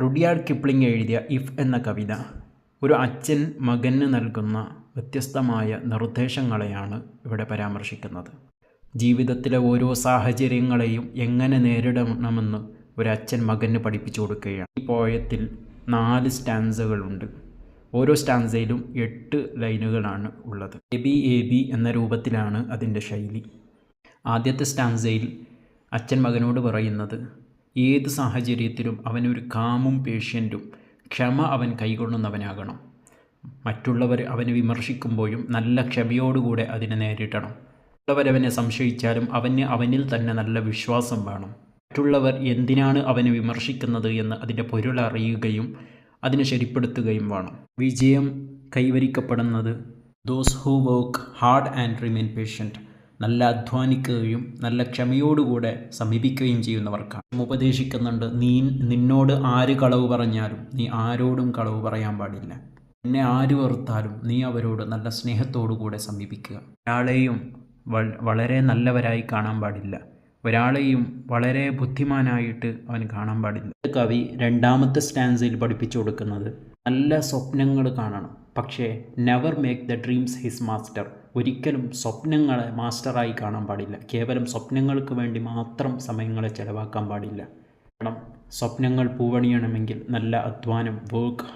Rudyard Kipling എഴുതിയ if എന്ന കവിത ഒരു അച്ഛൻ മകന് നൽകുന്ന വ്യത്യസ്തമായ നിർദ്ദേശങ്ങളെയാണ് ഇവിടെ പരാമർശിക്കുന്നത്. ജീവിതത്തിലെ ഓരോ സാഹചര്യങ്ങളെയും എങ്ങനെ നേരിടണമെന്ന് ഒരച്ഛൻ മകന് പഠിപ്പിച്ചു കൊടുക്കുകയാണ്. ഈ പോയത്തിൽ 4 സ്റ്റാൻസകളുണ്ട്. ഓരോ സ്റ്റാൻസയിലും 8 ലൈനുകളാണ് ഉള്ളത്. എ ബി എന്ന രൂപത്തിലാണ് അതിൻ്റെ ശൈലി. ആദ്യത്തെ സ്റ്റാൻസയിൽ അച്ഛൻ മകനോട് പറയുന്നത് ഏത് സാഹചര്യത്തിലും അവനൊരു കാമും പേഷ്യൻറ്റും ക്ഷമ അവൻ കൈകൊള്ളുന്നവനാകണം. മറ്റുള്ളവർ അവനെ വിമർശിക്കുമ്പോഴും നല്ല ക്ഷമയോടുകൂടെ അതിനെ നേരിടണം. മറ്റുള്ളവരവനെ സംശയിച്ചാലും അവനിൽ തന്നെ നല്ല വിശ്വാസം വേണം. മറ്റുള്ളവർ എന്തിനാണ് അവനെ വിമർശിക്കുന്നത് എന്ന് അതിൻ്റെ പൊരുൾ അറിയുകയും അതിനെ ശരിപ്പെടുത്തുകയും വേണം. വിജയം കൈവരിക്കപ്പെടുന്നത് those who work hard and remain patient, നല്ല അധ്വാനിക്കുകയും നല്ല ക്ഷമയോടുകൂടെ സമീപിക്കുകയും ചെയ്യുന്നവർക്കാണ്. ഉപദേശിക്കുന്നുണ്ട്, നിന്നോട് ആര് കളവ് പറഞ്ഞാലും നീ ആരോടും കളവ് പറയാൻ പാടില്ല. നിന്നെ ആര് വെറുത്താലും നീ അവരോട് നല്ല സ്നേഹത്തോടുകൂടെ സമീപിക്കുക. ഒരാളെയും വളരെ നല്ലവരായി കാണാൻ പാടില്ല. ഒരാളെയും വളരെ ബുദ്ധിമാനായിട്ട് അവൻ കാണാൻ പാടില്ല. കവി രണ്ടാമത്തെ സ്റ്റാൻസയിൽ പഠിപ്പിച്ചു കൊടുക്കുന്നത് നല്ല സ്വപ്നങ്ങൾ കാണണം, പക്ഷേ never make the dreams his master. ഒരിക്കലും സ്വപ്നങ്ങളെ മാസ്റ്ററായി കാണാൻ പാടില്ല. കേവലം സ്വപ്നങ്ങൾക്ക് വേണ്ടി മാത്രം സമയങ്ങളെ ചെലവാക്കാൻ പാടില്ല. കാരണം സ്വപ്നങ്ങൾ പൂവണിയണമെങ്കിൽ നല്ല അധ്വാനം,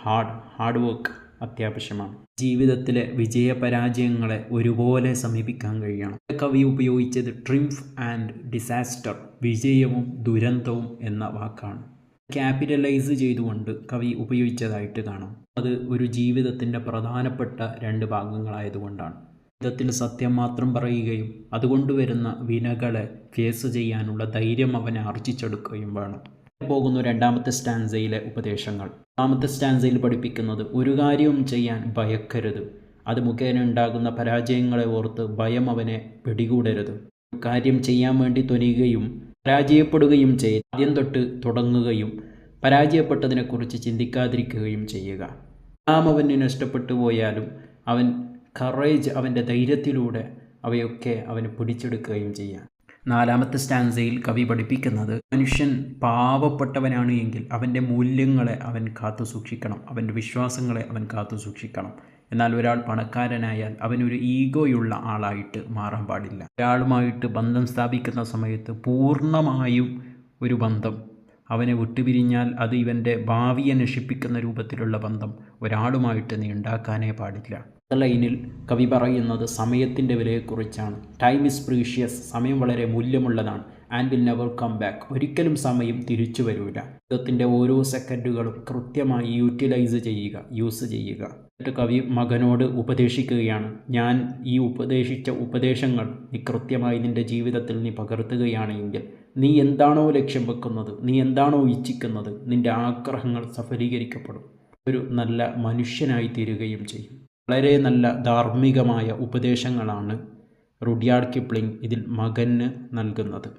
ഹാർഡ് വർക്ക് അത്യാവശ്യമാണ്. ജീവിതത്തിലെ വിജയപരാജയങ്ങളെ ഒരുപോലെ സമീപിക്കാൻ കഴിയണം. കവി ഉപയോഗിച്ചത് ട്രിംഫ് ആൻഡ് ഡിസാസ്റ്റർ, വിജയവും ദുരന്തവും എന്ന വാക്കാണ്. ക്യാപിറ്റലൈസ് ചെയ്തുകൊണ്ട് കവി ഉപയോഗിച്ചതായിട്ട് കാണാം. അത് ഒരു ജീവിതത്തിൻ്റെ പ്രധാനപ്പെട്ട 2 ഭാഗങ്ങളായതുകൊണ്ടാണ്. ജീവിതത്തിൽ സത്യം മാത്രം പറയുകയും അതുകൊണ്ട് വരുന്ന വിനകളെ ഫേസ് ചെയ്യാനുള്ള ധൈര്യം അവനെ ആർജിച്ചെടുക്കുകയും വേണം. പോകുന്നു രണ്ടാമത്തെ സ്റ്റാൻസയിലെ ഉപദേശങ്ങൾ. രണ്ടാമത്തെ സ്റ്റാൻസയിൽ പഠിപ്പിക്കുന്നത് ഒരു കാര്യവും ചെയ്യാൻ ഭയക്കരുത്. അത് മുഖേന ഉണ്ടാകുന്ന പരാജയങ്ങളെ ഓർത്ത് ഭയം അവനെ പിടികൂടരുത്. ഒരു കാര്യം ചെയ്യാൻ വേണ്ടി തുനിയുകയും പരാജയപ്പെടുകയും ചെയ്ത് ആദ്യം തൊട്ട് തുടങ്ങുകയും പരാജയപ്പെട്ടതിനെക്കുറിച്ച് ചിന്തിക്കാതിരിക്കുകയും ചെയ്യുക. അവന് നഷ്ടപ്പെട്ടു പോയാലും അവൻ അവൻ്റെ ധൈര്യത്തിലൂടെ അവയൊക്കെ അവന് പിടിച്ചെടുക്കുകയും ചെയ്യാം. 4ാമത്തെ സ്റ്റാൻസയിൽ കവി പഠിപ്പിക്കുന്നത് മനുഷ്യൻ പാവപ്പെട്ടവനാണ് എങ്കിൽ അവൻ്റെ മൂല്യങ്ങളെ അവൻ കാത്തു സൂക്ഷിക്കണം, അവൻ്റെ വിശ്വാസങ്ങളെ അവൻ കാത്തു സൂക്ഷിക്കണം. എന്നാൽ ഒരാൾ പണക്കാരനായാൽ അവനൊരു ഈഗോയുള്ള ആളായിട്ട് മാറാൻ പാടില്ല. ഒരാളുമായിട്ട് ബന്ധം സ്ഥാപിക്കുന്ന സമയത്ത് പൂർണ്ണമായും ഒരു ബന്ധം അവനെ വിട്ടുപിരിഞ്ഞാൽ അത് ഇവൻ്റെ ഭാവിയെ നശിപ്പിക്കുന്ന രൂപത്തിലുള്ള ബന്ധം ഒരാളുമായിട്ട് നീ ഉണ്ടാക്കാനേ പാടില്ല. ലൈനിൽ കവി പറയുന്നത് സമയത്തിൻ്റെ വിലയെക്കുറിച്ചാണ്. ടൈം ഈസ് പ്രീഷ്യസ്, സമയം വളരെ മൂല്യമുള്ളതാണ്. And will never come back, ഒരിക്കലും സമയം തിരിച്ചു വരില്ല. ജീവിതത്തിൻ്റെ ഓരോ സെക്കൻഡുകളും കൃത്യമായി യൂസ് ചെയ്യുക. എന്നിട്ട് കവി മകനോട് ഉപദേശിക്കുകയാണ്, ഞാൻ ഈ ഉപദേശിച്ച ഉപദേശങ്ങൾ നീ കൃത്യമായി നിൻ്റെ ജീവിതത്തിൽ നീ പകർത്തുകയാണെങ്കിൽ നീ എന്താണോ ലക്ഷ്യം വെക്കുന്നത്, നീ എന്താണോ ഇച്ഛിക്കുന്നത്, നിൻ്റെ ആഗ്രഹങ്ങൾ സഫലീകരിക്കപ്പെടും. ഒരു നല്ല മനുഷ്യനായി തീരുകയും ചെയ്യും. വളരെ നല്ല ധാർമ്മികമായ ഉപദേശങ്ങളാണ് റുഡിയാർഡ് കിപ്ലിംഗ് ഇതിൽ മകന് നൽകുന്നത്.